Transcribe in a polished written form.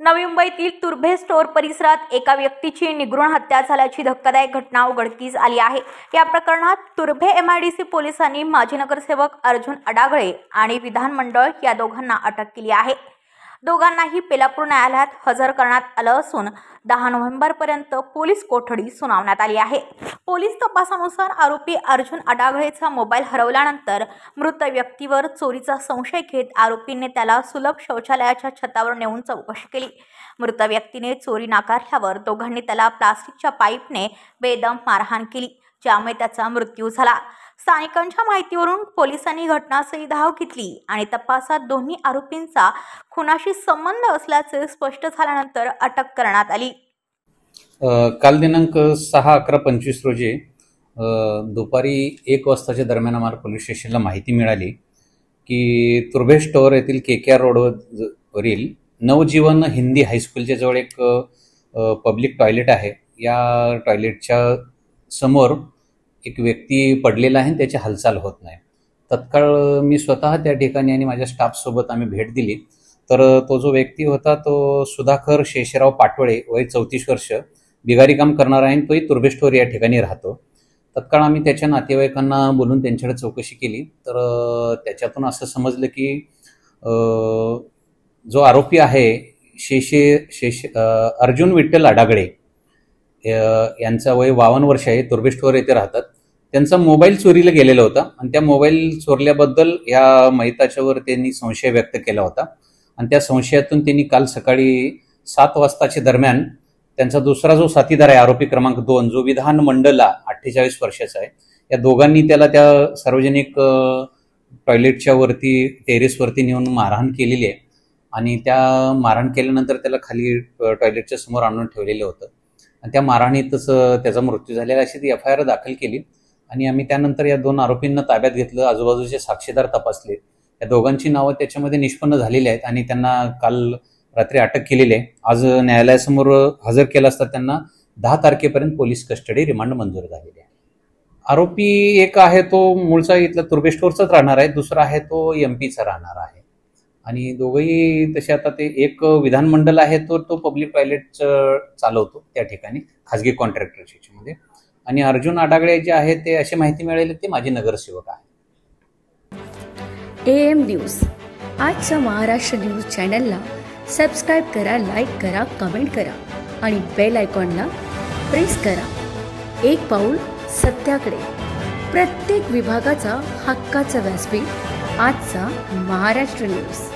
नवी मुंबईतील तुर्भे स्टोअर परिसरात एका व्यक्तीची निर्घृण हत्या झाल्याची धक्कादायक घटना उघडकीस आली आहे। या प्रकरणात तुर्भे एमआयडीसी पोलिसांनी माजी नगरसेवक अर्जुन अडागळे आणि विधानमंडळ या दोघांना अटक केली आहे। दोघांनाही बेलापूर न्यायालयात हजर करण्यात आलं असून 10 नोव्हेंबरपर्यंत पोलीस कोठडी सुनावण्यात आली आहे। पोलीस तपासानुसार आरोपी अर्जुन अडागळेचा मोबाईल हरवल्यानंतर मृत व्यक्तीवर चोरीचा संशय घेत आरोपींनी त्याला सुलभ शौचालयाच्या छतावर नेऊन चौकशी केली। मृत व्यक्तीने चोरी नाकारल्यावर दोघांनी त्याला प्लास्टिकच्या पाईपने बेदम मारहाण केली, ज्यामुळे त्याचा मृत्यू झाला। स्थानिकांच्या माहितीवरून पोलिसांनी घटनास्थळी धाव घेतली आणि तपासात दोन्ही आरोपींचा खुनाशी संबंध असल्याचे स्पष्ट झाल्यानंतर अटक करण्यात आली। काल दिनांक 6/11/25 रोजी दुपारी 1 वाजताच्या दरम्यान आम्हाला पोलीस स्टेशनला माहिती मिळाली की तुर्भे स्टोअर येथील KKR रोडवरील नवजीवन हिंदी हायस्कूलच्या जवळ एक पब्लिक टॉयलेट आहे। या टॉयलेटच्या समोर एक व्यक्ती पडलेला आहे, त्याची हालचाल होत नाही। तत्काळ मी स्वतः त्या ठिकाणी आणि माझ्या स्टाफ सोबत आम्ही भेट दिली, तर तो जो व्यक्ती होता तो सुधाकर शेषराव पाटोळे, वय 34 वर्ष, बिगारी काम करणार आहे। तोही तुर्भे स्टोअर या ठिकाणी राहतो। तत्काळ आम्ही त्याच्या नातेवाईकांना बोलून त्यांच्याकडे चौकशी केली, तर त्याच्यातून असं समजलं की जो आरोपी आहे अर्जुन विठ्ठल अडागळे यांचा वय 52 वर्ष आहे, तुर्भे स्टोअर येथे राहतात। त्यांचा मोबाईल चोरीला गेलेला होता आणि त्या मोबाईल चोरल्याबद्दल या मैताच्यावर त्यांनी संशय व्यक्त केला होता आणि त्या संशयातून त्यांनी काल सकाळी 7 वाजताच्या दरम्यान त्यांचा दुसरा जो साथीदार आहे, आरोपी क्रमांक 2, जो विधान मंडलला 48 वर्षाचा आहे, या दोघांनी त्याला त्या सार्वजनिक टॉयलेटच्या वरती टेरेसवरती नेऊन मारहाण केलेली आहे आणि त्या मारहाण केल्यानंतर त्याला खाली टॉयलेटच्या समोर आणून ठेवलेलं होतं आणि त्या मारहाणीतच त्याचा मृत्यू झालेला अशी ती FIR दाखल केली आणि आम्ही त्यानंतर या 2 आरोपींना ताब्यात घेतलं। आजूबाजूचे साक्षीदार तपासले, या दोघांची नावं त्याच्यामध्ये निष्पन्न झालेली आहेत आणि त्यांना काल रात्री अटक केलेली आहे। आज न्यायालयासमोर हजर केलं असता त्यांना 10 तारखेपर्यंत पोलीस कस्टडी रिमांड मंजूर झालेली आहे। आरोपी एक आहे तो मूळचा इथला तुर्भे स्टोअरचाच राहणार आहे, दुसरा आहे तो MP चा राहणार आहे आणि दोघंही तसे आता ते एक विधानमंडळ आहे तो पब्लिक टॉयलेट चालवतो त्या ठिकाणी खाजगी कॉन्ट्रॅक्टरच्या ह्याच्यामध्ये, आणि अर्जुन अडागळे जे आहे ते अशी माहिती मिळाली ते माझे नगरसेवक आहे। AM न्यूज आजच्या महाराष्ट्र न्यूज चॅनलला सबस्क्राईब करा, लाईक करा, कमेंट करा आणि बेल आयकॉनला प्रेस करा। एक पाऊल सत्याकडे, प्रत्येक विभागाचा हक्काचा व्यासपीठ आजचा महाराष्ट्र न्यूज।